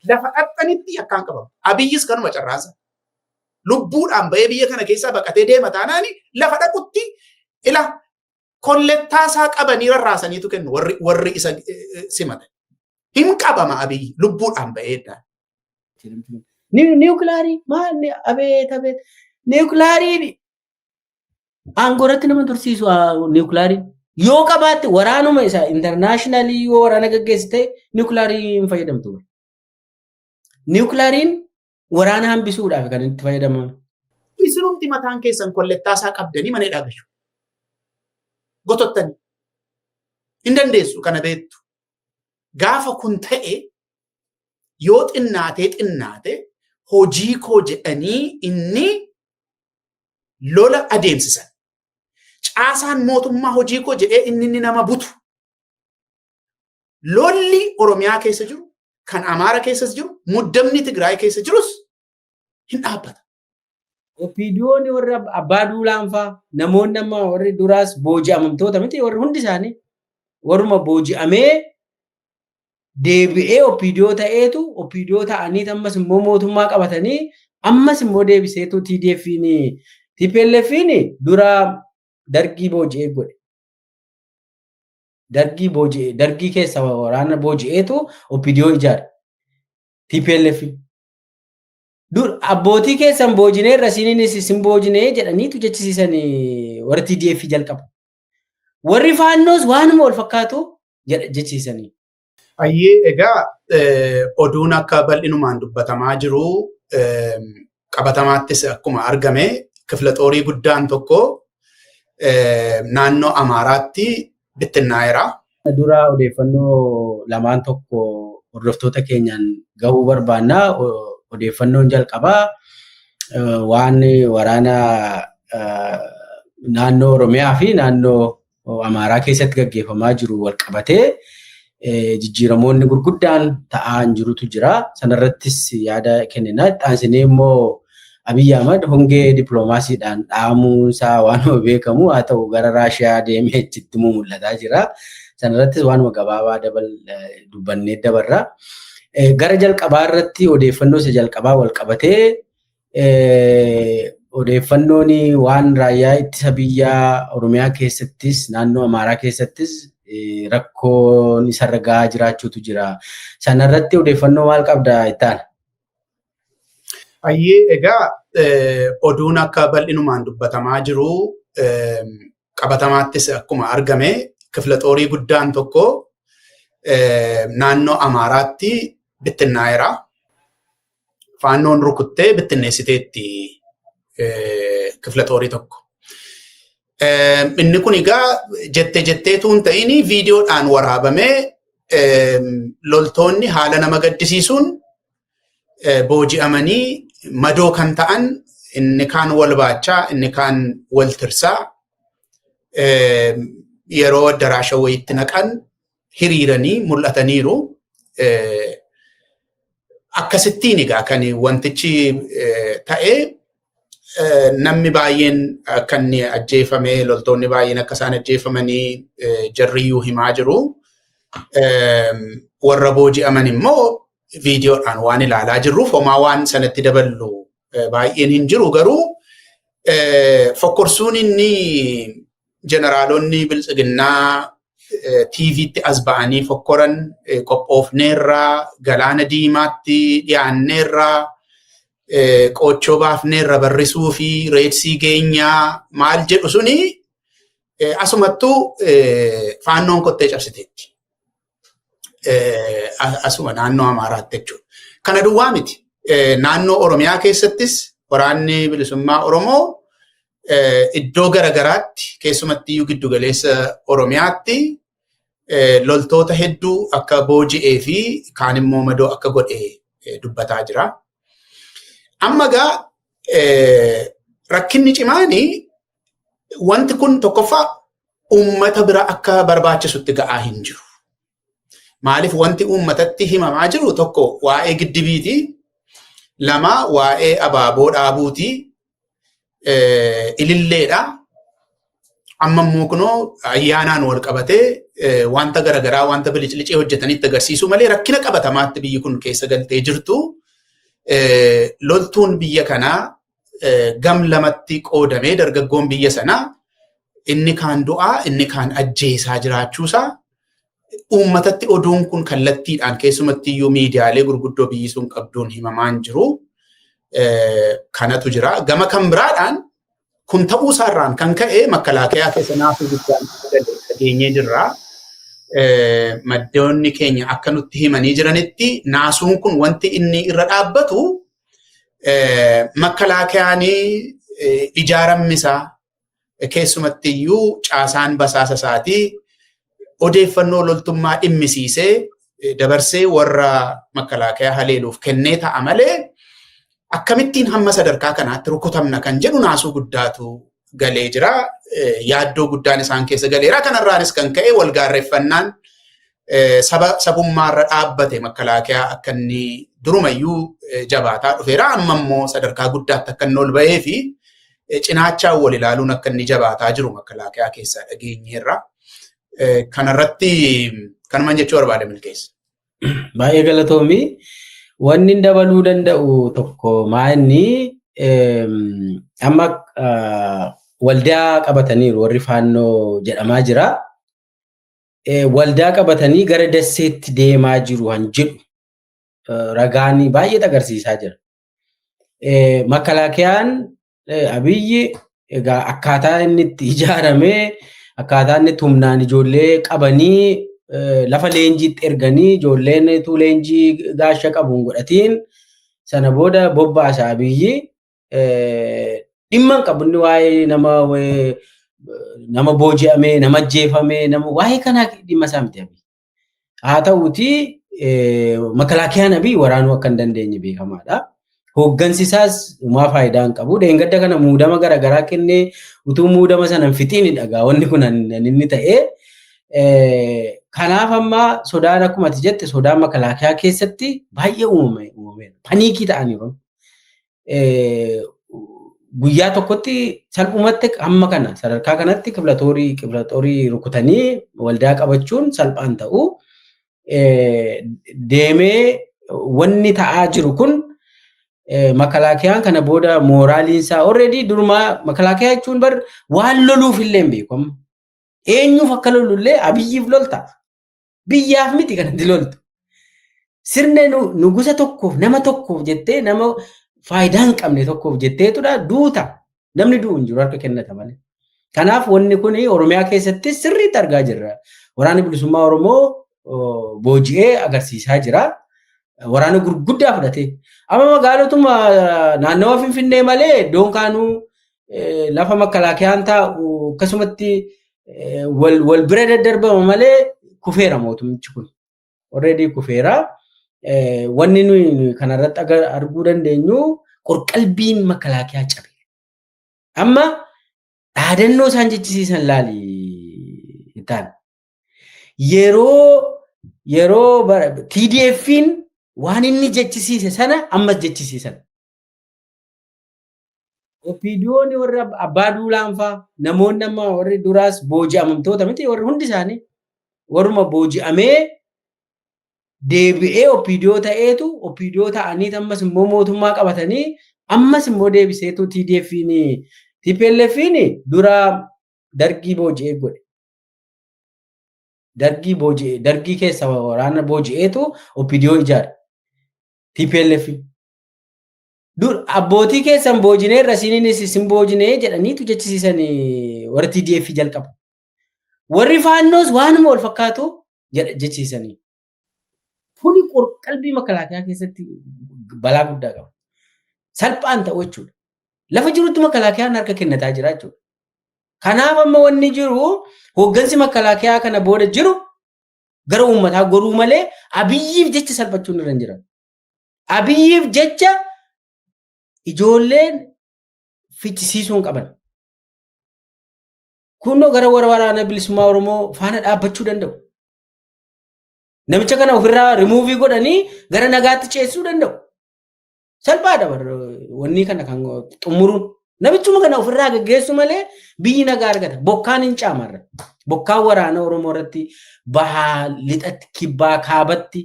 lafa dhaxxanitti akkaan qabamu. Abiyyis kanuma carraasa. Lubbuudhaan bahee biyya kana keessaa baqatee deema taanaani lafa dhaqutti ila kollettaasaa qabanii rarraasaniitu kennu warri isa simatan. Hin qabama abiyyi lubbuudhaan baheedhaan. Niwukilarii maal abeet niwukilariin aangoorratti nama tursiisu niwukilariin yoo qabaatte waraanuma isaa intarnaashinaali yoo waraana gaggeessite niwukilarii hin fayyadamtu. Niwukilariin waraana hambisuudhaaf kan itti fayyadaman. Isinumti mataan keessan kollettaasaa qabdanii mana dhaagashu. Gotottanii. Hin dandeessu kana beektu. Gaafa kun ta'e yoo xinnaate hojii koo jedhanii inni lola adeemsisan. Caasaan mootummaa hojii koo jedhee inni nama butu. Lolli Oromiyaa keessa jiru, kan Amaara keessas jiru, muddamni Tigraay keessa jirus hin dhaabbata. Opiidiyoon warra abbaa duulaan fa'aa namoonni amma warri duraas booji'amamtoota miti warri hundi isaanii warruma booji'amee deebi'ee opiidiyoo ta'eetu opiidiyoo ta'anii ammas immoo mootummaa qabatanii ammas immoo deebiseetu TPLF'n dura dargii booji'ee godhe. Dargii keessa waraana booji'eetu opiidiyoo ijaare. TPLF. Abbootii keessan boojinee rasiininis isin boojinee jedhaniitu jechisiisanii warri TDF jalqaba. Warri faannoos waanuma wal fakkaatu jechisiisanii. Ayyee egaa oduun akka bal'inumaan dubbatamaa jiru qabatamaattis akkuma argame kifla xoorii guddaan tokko naannoo Amaaraatti bittinnaa'eera. Dura odeeffannoo lamaan tokko hordoftoota keenyaan gahuu barbaanna. Odeeffannoon jalqabaa waan waraana naannoo Oromiyaa fi naannoo Amaaraa keessatti gaggeeffamaa jiru wal qabatee jijjiiramoonni gurguddaan ta'aa jirutu jira. Sanarrattis yaada kennina. Dhaansinee immoo Abiyyi Ahmad hongee dippiloomaasiidhaan dhaamuunsaa waanuma beekamu haa ta'u gara Raashiyaa deemee achitti mul'ataa jira. Sanarrattis waanuma gabaabaa dubbannee dabarra. Gara jalqabaa irratti odeeffannoo isa jalqabaa wal qabatee odeeffannoon waan raayyaa ittisa biyyaa Oromiyaa keessattis naannoo Amaaraa keessattis rakkoon isarra gahaa jiraachuutu jira. Sanarratti odeeffannoo maal qabda ittaan? Ayyee egaa oduun akka bal'inumaan dubbatamaa jiru qabatamaattis akkuma argame kifla xoorii guddaan tokko naannoo Amaaraatti bittinnaa'eera. Faannoon rukuttee bittinneessiteetti kifla xoorii tokko. Inni kun egaa jetteetu hin ta'in viidiyoodhaan waraabamee loltoonni haala nama gaddisiisuun booji'amanii madoo kan ta'an inni kaan wal baachaa inni kaan wal tirsaa yeroo daraasha wayitti naqan hiriiranii mul'ataniiru. Akkasittiin egaa kan wantichi ta'ee namni baay'een akka inni ajjeefamee loltoonni baay'een akka isaan ajjeefamanii jarriyyuu himaa jiru. Warra booji'aman immoo viidiyoodhaan waan ilaalaa jirruuf homaa waan sanatti daballu baay'een hin jiru garuu fokkorsuun inni jeneraalonni biltsiginnaa TV'tti as ba'anii fokkoran qophoofneerraa galaana diimaatti dhiyaanneerraa qoochoo baafneerra barrisuu fi reedsii geenyaa maal jedhu suni asumattuu faannoon kottee cabsiteetti. Asuma naannoo Amaaraatti jechuudha. Kana duwwaa miti. Naannoo Oromiyaa keessattis waraanni bilisummaa Oromoo iddoo garagaraatti keessumatti iyyuu giddu galeessa Oromiyaatti loltoota hedduu akka booji'ee fi kaan immoo madoo akka godhee dubbataa jira. Amma egaa rakkinni cimaani wanti kun tokkoffaa uummata bira akka barbaachisutti ga'aa hin jiru. Maaliif wanti uummatatti himamaa jiru tokko waa'ee giddibiiti, lama waa'ee abaaboo dhaabuuti, ililleedha. amma immoo kunoo ayyaanaan wal qabatee wanta garagaraa wanta biliclicee hojjetanitti agarsiisu malee rakkina qabatamaatti biyyi kun keessa galtee jirtu loltuun biyya kanaa gam lamatti qoodamee dargaggoon biyya sanaa inni kaan du'aa inni kaan ajjeesaa jiraachuusaa uummatatti oduun kun kallattiidhaan keessumatti iyyuu miidiyaalee gurguddoo biyyi sun qabduun himamaan jiru kanatu jira. Gama kan biraadhaan kun ta'uu isaarraan kan ka'e makalaakaa keessa naafuu guddaan dhageenyee jirra. Maddoonni keenya akka nutti himanii jiranitti naasuun kun wanti inni irra dhaabbatu makalaakaan ijaarammisaa keessumatti iyyuu caasaan basaasa isaatii odeeffannoo loltummaa dhimmisiisee dabarsee warra makalaakaa haleeluuf kennee ta'a malee akkamittiin hamma sadarkaa kanaatti rukutamna kan jedhu naasuu guddaatu galee jira. Yaaddoo guddaan isaan keessa galeera. Kanarraanis kan ka'e walgaarreeffannaan sabummaarra dhaabbate makalaakaa akka inni durumayyuu jabaataa dhufeera. Amma immoo sadarkaa guddaatti akka inni ol ba'ee fi cinaachaan wal ilaaluun akka inni jabaataa jiru makalaakaa keessaa dhageenyeerra. Kanarratti kanumaan jechuu barbaade milkeessa. Baay'ee galatoomii. Wanni dabaluu danda'u tokko maa'inni amma waldaa qabataniiru warri faannoo jedhamaa jira. Waldaa qabatanii gara dasseetti deemaa jiru han jedhu ragaanii baay'ee agarsiisaa jira. Makalaakiyaan Abiyyi egaa akkaataa inni itti ijaaramee akkaataa inni humnaan ijoollee qabanii lafa leenjiitti erganii ijoolleen tu leenjii gaasha qabuun godhatiin sana booda bobbaasaa Abiyyi dhimma hin qabne waa'ee nama booji'amee nama ajjeefamee nama waa'ee kanaa dhimma isaa miti Abiyyi. Haa ta'uuti makalaakiyaan Abiyyi waraanuu akka hin dandeenye beekamaadha. Hooggansi isaas uumaa faayidaa hin qabu. Deengadda kana muudama garaagaraa kennee utuu muudama sana hin fixiin dhagaa wanni kun inni ta'ee. Kanaaf amma sodaan akkuma ati jette sodaan makalaakaa keessatti baay'ee uumameera. Paniikii ta'aniiru. Guyyaa tokkotti salphumatti amma kana sadarkaa kanatti qiblatoorii rukutanii waldaa qabachuun salphaan ta'u deemee wanni ta'aa jiru kun makalaakiyaan kana booda mooraaliin isaa already durumaa makalaakiyaa jechuun bar waan loluuf illee hin beekamu. Eenyuuf akka lolullee Abiyyiif lolta. Biyyaaf miti kanatti loltu. Sirna nugusa tokkoof nama tokkoof jettee nama faayidaa hin qabne tokkoof jetteetudha duuta. Namni du'u hin jiru harka kennata malee. Kanaaf wanni kun Oromiyaa keessatti sirriitti argaa jirra. Waraanni bilisummaa Oromoo booji'ee agarsiisaa jira. Waraana gurguddaa fudhatee. Amma magaalotuma naannawa Finfinnee malee iddoon kaanuu lafa makalaakiyaan taa'u akkasumatti wal bira daddarbama malee kufeera mootummichi kun. Already kufeera. Wanni nuyi kanarratti arguu dandeenyu qorqalbiin makalaakiyaa cabe. Amma dhaadannoo isaan jechisiisan laali itaan. Yeroo TDF'n waan inni jechisiise sana ammas jechisiisan. OPDO'n warra abbaa duulaanfaa namoonni amma warri duraas booji'amamtoota miti warri hundi isaanii warruma booji'amee deebi'ee OPDO ta'eetu OPDO ta'anii ammas immoo mootummaa qabatanii ammas immoo deebiseetu TPLF'n dura dargii booji'ee godhe. Dargii keessa waraana booji'eetu OPDO ijaare. TPLF'n. Abbootii keessan boojinee rasiininis isin boojinee jedhaniitu jechisiisan warra TDF jalqaba. Warri faannoos waanuma wal fakkaatu jechisiisanii. Kuni qalbii makalaakaa keessatti balaa guddaa qaba. Salphaan ta'u jechuudha. Lafa jirutti makalaakayaan harka kennataa jira jechuudha. Kanaaf amma wanni jiru hooggansi makalaakaa kana booda jiru gara uummataa goruu malee Abiyyiif jecha salphachuun irra hin jiran. Abiyyiif jecha ijoolleen fichisiisuun qaban. Kunoo gara waraana bilisummaa Oromoo faana dhaabbachuu danda'u. Namicha kana ofirraa rimuuvii godhanii gara nagaatti ceessuu danda'u. Salphaadha wanni kana kan xumuruun Namichuma kana ofirraa gaggeessu malee biyyi nagaa argata. Bokkaan hin caamarra. Bokkaan waraana Oromoo irratti bahaa lixatti kibbaa kaabatti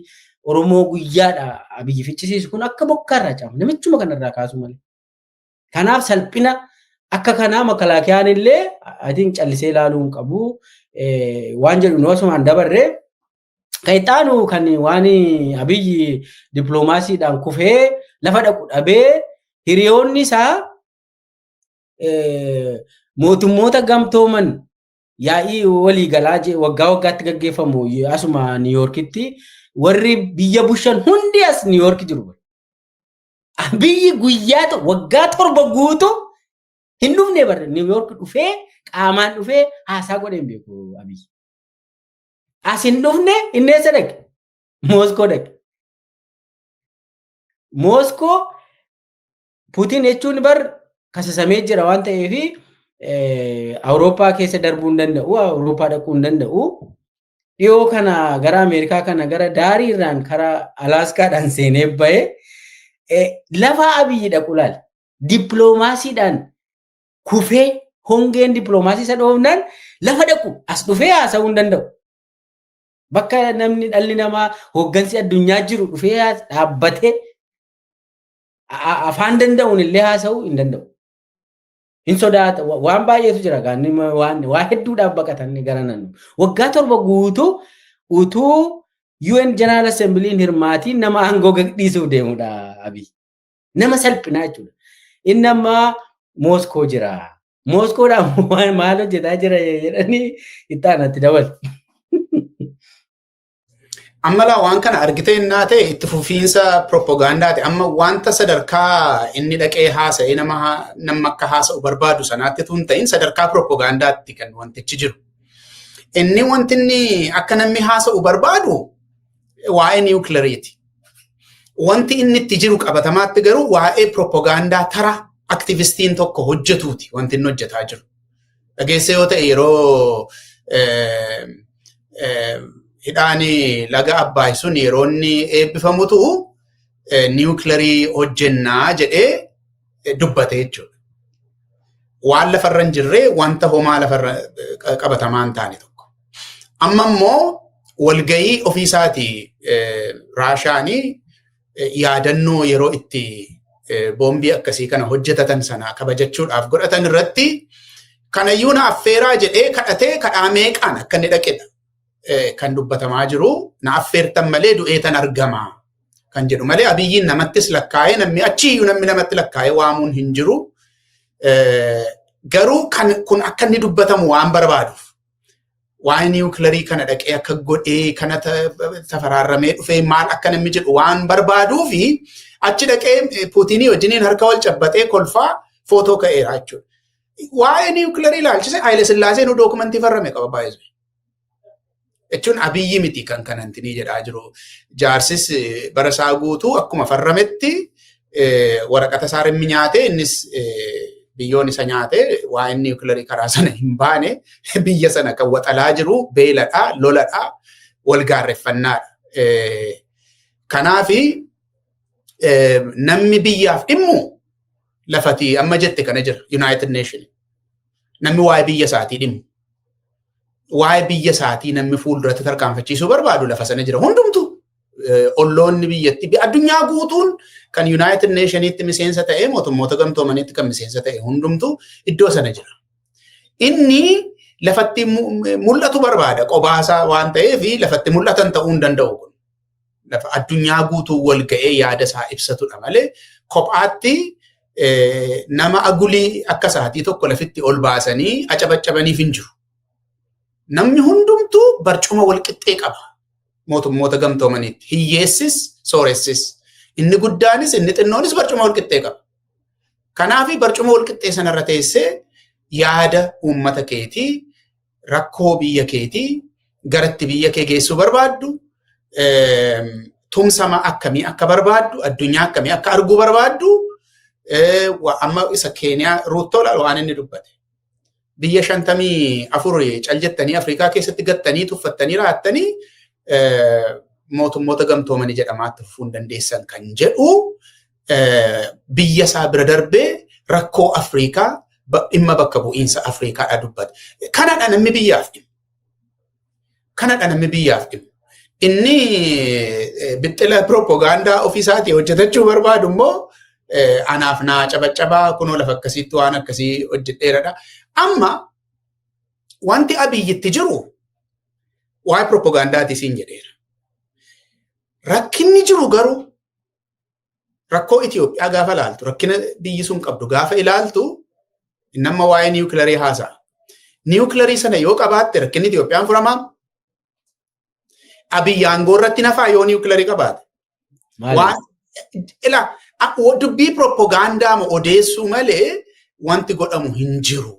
Oromoo guyyaadha biyyi fichisiisu kun akka bokkaarraa caama. Namichuma kanarraa kaasu malee. Kanaaf salphina akka kanaa makalaakiyaan illee atiin callisee ilaaluu hin qabu. Waan jedhu noosumaan dabarree kayitaanu kan waan abiyyi dippiloomaasiidhaan kufee lafa dhaqu dhabee hiriyoonni isaa mootummoota gamtooman yaa'ii walii galaa waggaa waggaatti gaggeeffamu asuma New Yorkitti warri biyya bushan hundi as New York jiru. Biyyi guyyaa waggaa 7 guutuu hin dhufne barre New York dhufee qaamaan dhufee haasaa godhee hin beeku abiyyi. As hin dhufne inni eessa dhaqe? Mooskoo dhaqe. Mooskoo Puutiin jechuun bar kasasamee jira waan ta'eef Awurooppaa keessa darbuu hin danda'u, Awurooppaa dhaquu hin danda'u. Dhiyoo kana gara Ameerikaa kana gara daariirraan karaa Alaaskaadhaan seenee bahee lafa abiyyi dhaqu laal. Dippiloomaasiidhaan kufee hongeen dippiloomaasii isa dhoofnaan lafa dhaqu as dhufee haasa'uu hin danda'u. Bakka namni dhalli namaa hooggansi addunyaa jiru dhufee dhaabbatee afaan danda'uun illee haasa'uu hin danda'u. Hin sodaata waan baay'eetu jira gaanni waa hedduudhaaf baqatan gara naannoo. Waggaa 7 guutuu utuu UN General Assembly hirmaatiin nama aangoo gadhiisuuf deemudha Abiy. Nama salphinaa jechuudha. Inni amma Mooskoo jira. Mooskoodhaan maal hojjetaa jira jedhanii itti aanatti dabalu. Amma waan kana argitee innaa ta'e itti fufiinsa proppagandaati. Amma wanta sadarkaa inni dhaqee haasa'ee nama akka haasa'u barbaadu sanaatti tun ta'in sadarkaa proppagandaatti kan wantichi jiru. Inni wanti inni akka namni haasa'u barbaadu waa'ee niwukileeriiti. Wanti inni itti jiru qabatamaatti garuu waa'ee proppagandaa tara aktivistiin tokko hojjetuuti wanti inni hojjetaa jiru. Dhageessee yoo ta'e yeroo hidhaani laga Abbaay sun yeroo inni eebbifamutu niwukileerii hojjennaa jedhee dubbate jechuudha. Waan lafarra hin jirree wanta homaa lafarra qabatamaa hin taane tokko. Amma immoo walgayii ofiisaatii Raashaanii yaadannoo yeroo itti boombii akkasii kana hojjetatan sana kabajachuudhaaf godhatan irratti kanayyuu na affeeraa jedhee kadhatee kadhaa meeqaan akka inni dhaqedha. Kan dubbatamaa jiru na affeertan malee du'eetan argama kan jedhu malee abiyyiin namattis lakkaa'ee namni achiiyyuu namni namatti lakkaa'ee waamuun hin jiru. Garuu kun akka inni dubbatamu waan barbaaduuf waa'ee niwukileerii kana dhaqee akka godhee kana tafaraaramee dhufee maal akka namni jedhu waan barbaaduufi achi dhaqee Puutinii wajjiniin harka wal cabbatee kolfaa footoo ka'eera jechuudha. Waa'ee niwukileerii ilaalchise Haayile Sillaaseen dookumentii farrame qaba baay'ee. Jechuun abiyyi miti kan kanantinii jedhaa jiru. Jaarsis bara isaa guutuu akkuma farrametti waraqata isaa rimmi nyaatee innis biyyoon isa nyaatee waa'ee niwukileerii karaa sana hin baane biyya sana kan waxalaa jiru beeladhaa, loladhaa, wal gaarreeffannaadha. Kanaafi namni biyyaaf dhimmu lafatii amma jette kana jira United Nation. Namni waa'ee biyya isaatii dhimmu. Waa'ee biyya isaatii namni fuulduratti tarkaanfachiisuu barbaadu lafa sana jira. Hundumtu olloonni biyyatti addunyaa guutuun kan United Nationitti miseensa ta'e mootummoota gamtoomaniitti kan miseensa ta'e hundumtu iddoo sana jira. Inni lafatti mul'atu barbaada qobaasaa waan ta'eef lafatti mul'atan ta'uu hin danda'u kun. Lafa addunyaa guutuu wal ga'ee yaada isaa ibsatudha malee kophaatti nama agulii akka isaatii tokko lafitti ol baasanii acabaccabaniif hin jiru. Namni hundumtuu barcuma wal qixxee qaba. Mootummoota gamtoomaniitti. Hiyyeessis, sooressis. Inni guddaanis, inni xinnoonis barcuma wal qixxee qaba. Kanaafi barcuma wal qixxee sanarra teessee yaada uummata keetii, rakkoo biyya keetii, garatti biyya kee geessuu barbaaddu, tumsama akkamii akka barbaaddu, addunyaa akkamii akka arguu barbaaddu, amma isa Keeniyaa Ruuttoo waan inni dubbate. Biyya 54 cal jettanii Afrikaa keessatti gattanii tuffattanii raattanii mootummoota gamtoomanii jedhamaatti fufuu hin dandeessan kan jedhu biyya isaa bira darbee rakkoo Afrikaa dhimma bakka bu'iinsa Afrikaadhaa dubbata. Kanadha namni biyyaaf dhimma. Kanadha namni biyyaaf dhimma. Inni bixxila propagaandaa ofiisaatii hojjetachuu barbaadu immoo anaaf naa cabacabaa kunoo lafa akkasiitti waan akkasii hojjedheeradha. Amma wanti Abiyyitti jiru waa'ee propagaandaati siin jedheera. Rakkinni jiru garuu rakkoo Itoophiyaa gaafa ilaaltu rakkina biyyi sun qabdu gaafa ilaaltu nama waa'ee niwukilarii haasa'a. Niwukilarii sana yoo qabaatte rakkinni Itoophiyaan furamaa? Abiyyi aangoo irratti nafaa yoo niwukilarii qabaate. Dubbii propagaandaa odeessuu malee wanti godhamu hin jiru.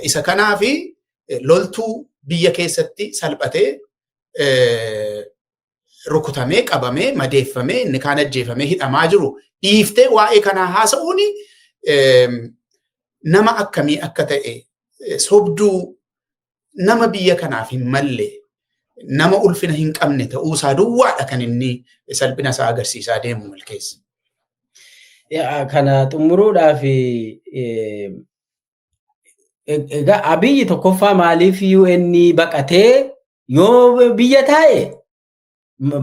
Isa kanaafi loltuu biyya keessatti salphatee rukutamee qabamee madeeffamee inni kaan ajjeefamee hidhamaa jiru dhiiftee waa'ee kanaa haasa'uun nama akkamii akka ta'e sobduu nama biyya kanaaf hin malle nama ulfina hin qabne ta'uusaa duwwaadha kan inni salphina isaa agarsiisaa deemu malkeessa. Kana xumuruudhaaf egaa Abiyyi tokkoffaa maaliif UN baqatee yoo biyya taa'e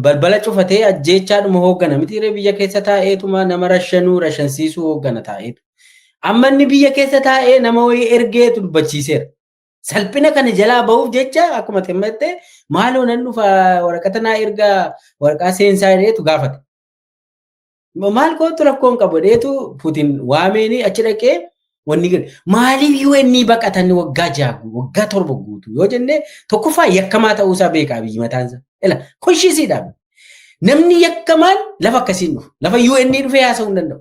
balbala cufatee ajjeechaadhuma hooggana miti biyya keessa taa'eetuma nama rashansiisuu hooggana taa'eetu. Amma inni biyya keessa taa'ee nama wayii ergeetu dubbachiiseera. Salphina kana jalaa bahuuf jecha akkuma ximmatte maaloo nan dhufa waraqata naa ergaa waraqaa seensaa jedheetu gaafate. Maal kootu rakkoon qabu jedheetu Putin waameeni achi dhaqee wanni gadi maaliif UN baqatan waggaa 6 waggaa 7 guutu yoo jenne tokkoffaa yakkamaa ta'uusaa beekaa biyyi mataansa. Ela kushisiidhaan namni yakkamaan lafa akkasiin dhufu lafa UN dhufee haasa'uu hin danda'u.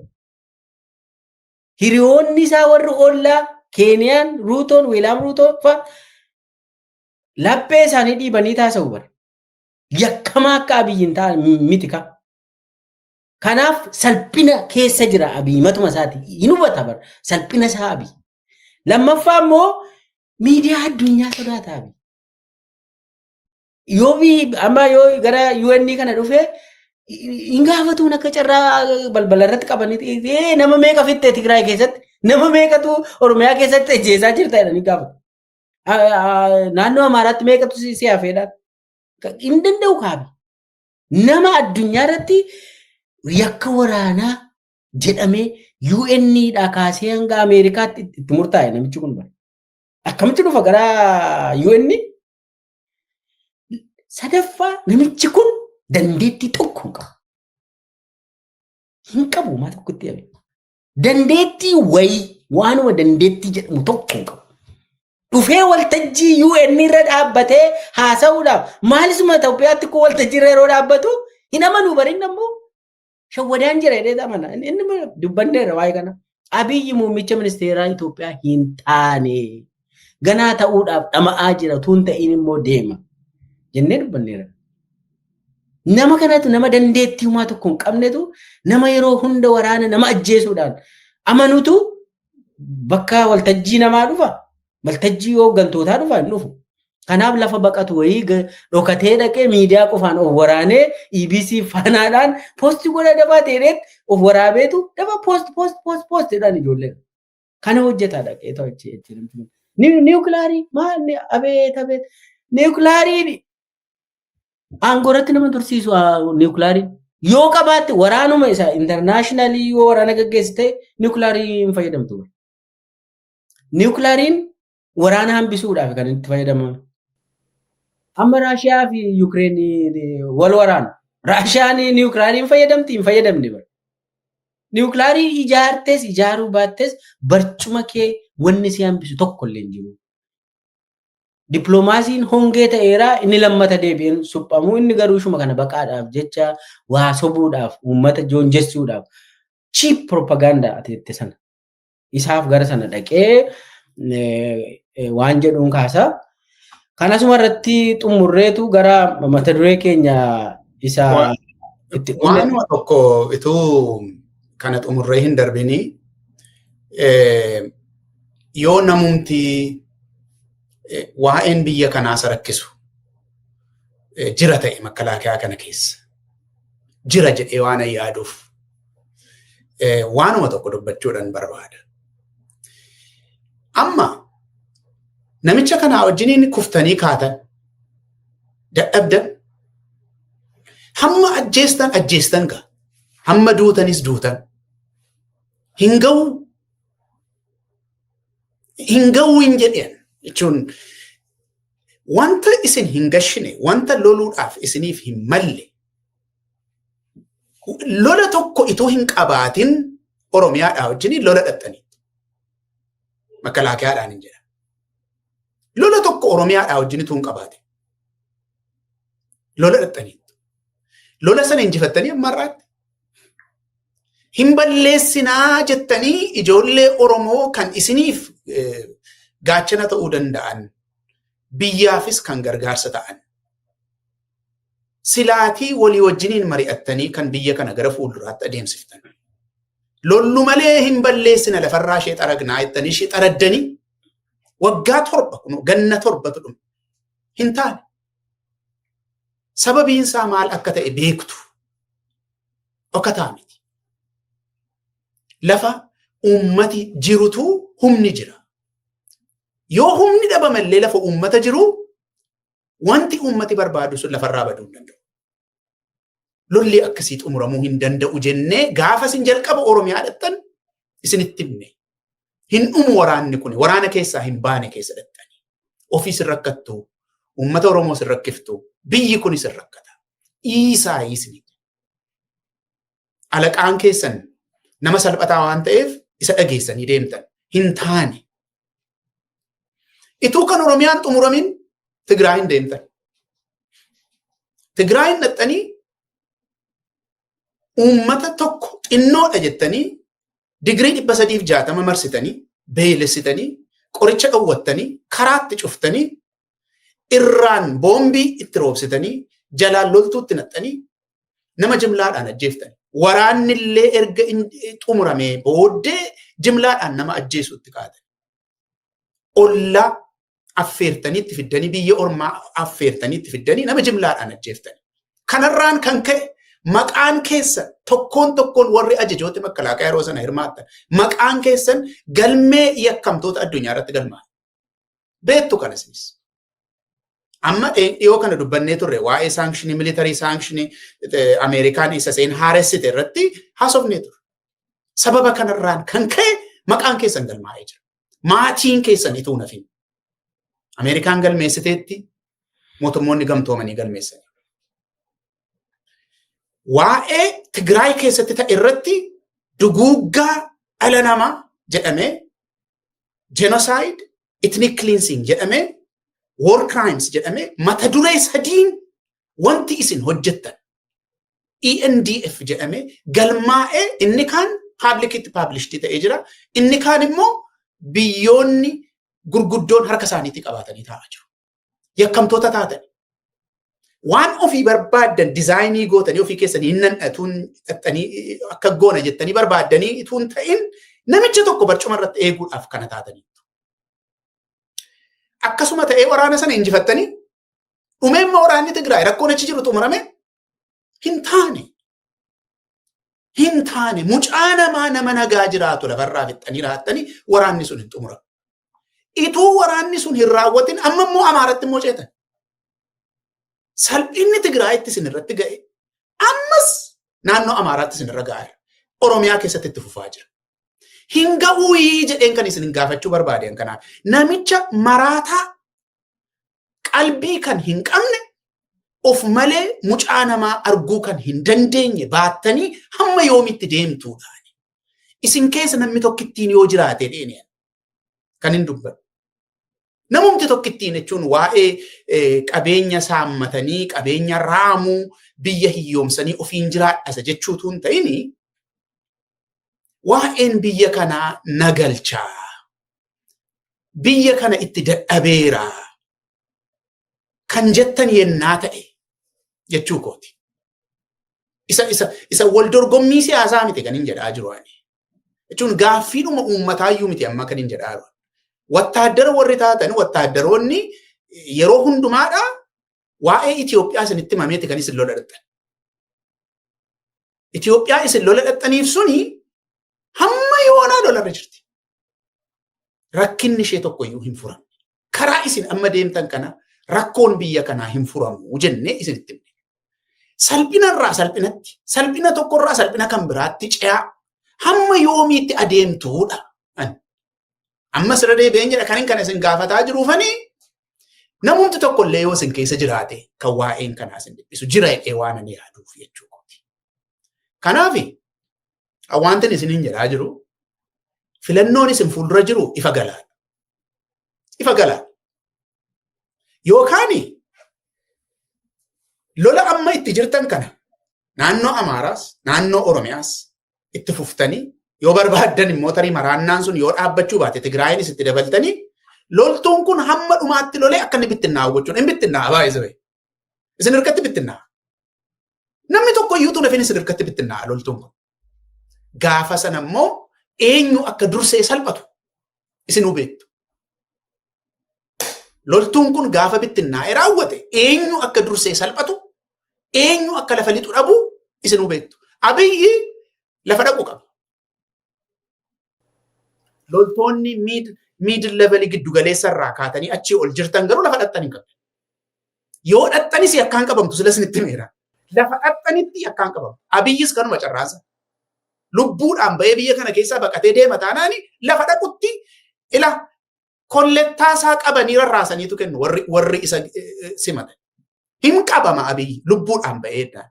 Hiriyoonni isaa warri ollaa Keeniyaan Ruutoon Wiilaam Ruutoon fa'a laphee isaanii dhiibanii taasisuu bara. Yakkamaa akka Abiyyiin ta'an miti ka. Kanaaf salphina keessa jira Abiyyi matuma isaati. Hin hubata bara salphina isaa Abiyyi. Lammaffaa immoo miidiyaa addunyaa sodaata Abiyyi. Yoo gara UN kana dhufee hin gaafatuun akka carraa balbala irratti qabanii nama meeqa fittee Tigraay keessatti nama meeqatu Oromiyaa keessatti ajjeesaa jirta jedhanii gaafatu. Naannoo Amaaraatti meeqatu si hafeedhaan hin danda'u kaabi. Nama addunyaa irratti yakka waraanaa jedhamee UN'dhaa kaasee hanga Ameerikaatti itti murtaa'e namichi kun bara. Akkamitti dhufa gara UN? Sadaffaa namichi kun dandeettii tokko hin qabu. Hin qabu maa tokkotti yabe. Dandeettii wayii waanuma dandeettii jedhamu tokko hin qabu. Dhufee waltajjii UN irra dhaabbatee haasa'uudhaaf maalisuma Itoophiyaatti kun waltajjii irra yeroo dhaabbatu hin amanuu barin ammoo shawwadaan jira jedhee amana. Inni dubbanneerra waa'ee kana. Abiyyi muummicha ministeeraa Itoophiyaa hin taane ganaa ta'uudhaaf dhama'aa jira tuun ta'in immoo deema. Jennee dubbanneera. Nama kanatu nama dandeettii uumaa tokko hin qabnetu nama yeroo hunda waraana nama ajjeesuudhaan amanutu bakka waltajjii namaa dhufa. Waltajjii hooggantootaa dhufa hin dhufu. Kanaaf lafa baqatu wayii dhokatee dhaqee miidiyaa qofaan of waraanee EBC fanaadhaan poosti godha dabaa ta'eet of waraabeetu daba poost jedhaan ijoolleen. Kana hojjetaa dhaqee ta'u jechuudha. Niwukilaarii maal abeet. Niwukilaarii aangoorratti nama tursiisu niwukilaarii yoo qabaatte waraanuma isaa intarnaashinaali yoo waraana gaggeessite niwukilaarii hin fayyadamtu. Niwukilaariin waraana hambisuudhaaf kan itti fayyadaman. Amma Raashiyaa fi Yukireen wal waraanu. Raashiyaan niwukilaarii hin fayyadamti hin fayyadamne bara. Niwukilaarii ijaartes ijaaruu baattes barcuma kee wanni si hambisu tokko illee hin jiru. Dippiloomaasiin hongee ta'eera inni lammata deebi'een suphamuu inni garuu shuma kana baqaadhaaf jecha waa sobuudhaaf uummata joonjessuudhaaf cheap propaganda ati sana isaaf gara sana dhaqee waan jedhuun kaasa. Kanasuma irratti xumurreetu gara mata duree keenya isa itti waanuma tokko ituu kana xumurree hin darbinii yoo namumti waa'een biyya kanaas rakkisu jira ta'e makalaakaa kana keessa jira jedhee waan yaaduuf waanuma tokko dubbachuudhaan barbaada. Amma namicha kanaa wajjiniin kuftanii kaatan dadhabdan hamma ajjeestan ka hamma duutanis duutan hin ga'u hin jedhan jechuun wanta isin hin gashine wanta loluudhaaf isiniif hin malle lola tokko itoo hin qabaatin Oromiyaadhaa wajjiniin lola dhaxxanii makalaakiyaadhaan hin jedhan lola tokko Oromiyaadhaa wajjin itoo hin qabaatin lola dhaxxanii lola sana injifattanii ammarraatti hin balleessinaa jettanii ijoollee Oromoo kan isiniif gaachana ta'uu danda'an biyyaafis kan gargaarsa ta'an silaatii walii wajjiniin mari'attanii kan biyya kana gara fuulduraatti adeemsiftan lollu malee hin balleessina lafarraa ishee xaragnaa jettanii ishee xaraddanii waggaa 7 ganna 7 dhuma hin taane sababiin isaa maal akka ta'e beektu dhokkataa miti lafa uummati jirutu humni jira yoo humni dhabamallee lafa uummata jiru wanti uummati barbaadu sun lafarraa baduu hin danda'u lolli akkasii xumuramuu hin danda'u jennee gaafa isin jalqaba Oromiyaa dhaqxan isinitti himne hin dhumu waraanni kun waraana keessaa hin baane keessa dhaqxanii ofii isin rakkattu uummata Oromoo isin rakkiftu biyyi kun isin rakkata isaa isni alaqaan keessan nama salphataa waan ta'eef isa dhageessanii deemtan hin taane ituu kan Oromiyaan xumuramin Tigraayin deemtan Tigraayin dhaqxanii uummata tokko xinnoodha jettanii digirii 360 marsitanii beelessitanii qoricha dhawwattanii karaatti cuftanii irraan boombii itti roobsitanii jalaan loltuutti naqxanii nama jimlaadhaan ajjeeftanii waraannillee erga xumuramee booddee jimlaadhaan nama ajjeesuutti kaatan ollaa affeertaniitti fiddanii biyya ormaa affeertaniitti fiddanii nama jimlaadhaan ajjeeftanii kanarraan kan ka'e maqaan keessan tokkoon warri ajajooti makalaakaa yeroo sana hirmaattan maqaan keessan galmee yakkamtoota addunyaa irratti galmaa'e beektu kana isinis amma dhiyoo kana dubbannee turre waa'ee saankshinii militarii saankshinii Ameerikaan isa seen haaressite irratti haasofnee turre sababa kanarraan kan ka'e maqaan keessan galmaa'ee jira maatiin keessan ituu nafin Ameerikaan galmeessiteetti mootummoonni gamtoomanii galmeessanii waa'ee Tigraay keessatti ta'e irratti duguuggaa dhala namaa jedhamee genocide ethnic cleansing jedhamee war crimes jedhamee mata duree sadiin wanti isin hojjettan ENDF jedhamee galmaa'ee inni kaan publicity published ta'ee jira inni kaan immoo biyyoonni gurguddoon harka isaaniitti qabatanii taa'aa jiru yakkamtoota taatanii waan ofii barbaaddan dizaayinii gootanii ofii keessanii hinnan atuun xaxxanii akka goona jettanii barbaaddanii ituun ta'in namicha tokko barcuma irratti eeguudhaaf kana taatanii akkasuma ta'ee waraana sana injifattanii dhumeemma waraanni Tigraay rakkoon achi jiru xumurame hin taane mucaa namaa nama nagaa jiraatu lafarraa fixxanii raattanii waraanni sun hin xumuramu ituu waraanni sun hin raawwatin amma immoo Amaaratti immoo ceetan salphinni Tigraayitti isin irratti ga'e ammas naannoo Amaaraatti isin irra ga'eera Oromiyaa keessatti itti fufaa jira hin ga'uu jedheen kan isin gaafachuu barbaadan kanaaf namicha maraataa qalbii kan hin qabne of malee mucaa namaa arguu kan hin dandeenye baattanii hamma yoomitti deemtuudhaan isin keessa namni tokkittiin yoo jiraate dheeniyan kan hin dubbatu namumti tokkittiin jechuun waa'ee qabeenya saammatanii qabeenya raamuu biyya hiyyoomsanii ofiin jiraadhasa jechuutu hin ta'ini waa'een biyya kanaa nagalchaa biyya kana itti dadhabeera kan jettan yennaa ta'e jechuu kooti isa wal dorgommii siyaasaa miti kan hin jedhaa jiru ani jechuun gaaffiidhuma uummataayyuu miti amma kan hin jedhaa jiru wattaaddara warri taatan wattaaddaroonni yeroo hundumaadha waa'ee Itoophiyaa isinitti himameeti kan isin lola dhaqxan Itoophiyaa isin lola dhaqxaniif suni hamma yoonaa lolarra jirti. Rakkinni ishee tokkoyyuu hin furamne. Karaa isin amma deemtan kana rakkoon biyya kanaa hin furamu jennee isinitti himne. Salphinarraa salphinatti, salphina tokkorraa salphina kan biraatti ce'aa hamma yoomiitti adeemtuudha. Amma sirra deebi'een jedha kan kana isin gaafataa jiruufanii namumti tokkollee yoo isin keessa jiraate kan waa'een kanaa isin dhiphisu jira jedhee waan ani yaaduuf jechuudha. Kanaaf wanti isin hin jedhaa jiru filannoon isin fuuldura jiru ifa galaadha. Ifa galaadha. Yookaan lola amma itti jirtan kana naannoo Amaaraas naannoo Oromiyaas itti fuftanii yoo barbaaddan immoo tarii maraannaan sun yoo dhaabbachuu baate Tigraayinis itti dabaltanii loltuun kun hamma dhumaatti lolee akka inni bittinnaa'u gochuun hin bittinnaa'aa baay'ee isin hirkatti bittinnaa'a. Namni tokko iyyuu tuun isin hirkatti bittinnaa'a loltuun kun. Gaafa sana immoo eenyu akka dursee salphatu isin hubeettu. Loltuun kun gaafa bittinnaa'ee raawwate eenyu akka dursee salphatu eenyu akka lafa lixu dhabu isin hubeettu. Abiyyi lafa dhaqu qaba. Loltoonni miidil levelii giddu galeessa irraa kaatanii achii ol jirtan garuu lafa dhaxxanii qabu. Yoo dhaxxanis yakkaan qabamtu sila isinitti meera. Lafa dhaxxanitti yakkaan qabamtu. Abiyyis kanuma carraasa. Lubbuudhaan ba'ee biyya kana keessaa baqatee deema taanaani lafa dhaqutti ila kollettaasaa qabanii rarraasaniitu kennu warri isa simatan. Hin qabama Abiyyi lubbuudhaan ba'eedhaan.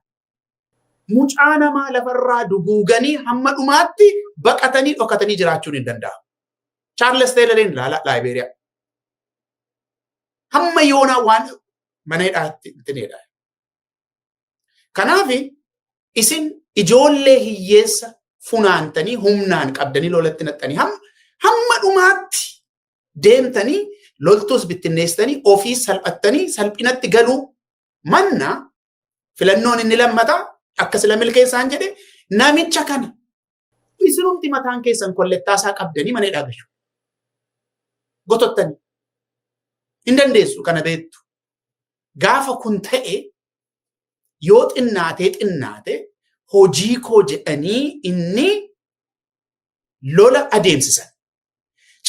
Mucaa namaa lafarraa duguuganii hamma dhumaatti baqatanii dhokatanii jiraachuun hin danda'amu. Charles Tayloriin Laayibeeriyaa. Hamma yoonaa waan mana hidhaatti ittineedha. Kanaaf isin ijoollee hiyyeessa funaantanii humnaan qabdanii lolatti naxxanii hamma dhumaatti deemtanii loltuus bittinneessitanii ofii salphattanii salphinatti galuu manna filannoon inni lammataa akka sila milkeessaan jedhe namicha kana isinumti mataan keessan kollettaasaa qabdanii mana hidhaa gashu. Gotottanii. Hin dandeessu kana beektu. Gaafa kun ta'e yoo xinnaate hojii koo jedhanii inni lola adeemsisan.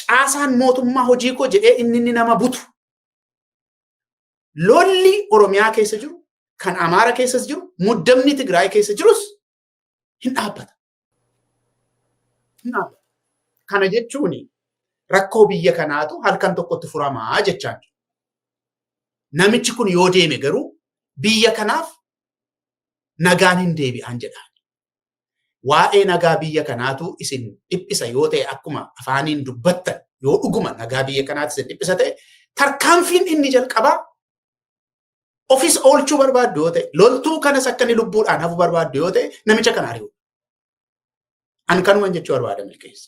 Caasaan mootummaa hojii koo jedhee inni nama butu. Lolli Oromiyaa keessa jiru, kan Amaara keessa jiru, muddamni Tigraay keessa jirus hin dhaabbata. Kana jechuun rakkoo biyya kanaatu halkan tokkotti furamaa jechaan. Namichi kun yoo deeme garuu biyya kanaaf nagaan hin deebi'aan jedhaan. Waa'ee nagaa biyya kanaatu isin dhiphisa yoo ta'e akkuma afaaniin dubbattan yoo dhuguma nagaa biyya kanaatti isin dhiphisa ta'e tarkaanfiin inni jalqabaa ofis oolchuu barbaaddu yoo ta'e loltuu kanas akka inni lubbuudhaan hafu barbaaddu yoo ta'e namicha kana ari'u. An kanuman jechuu barbaada milkeessa.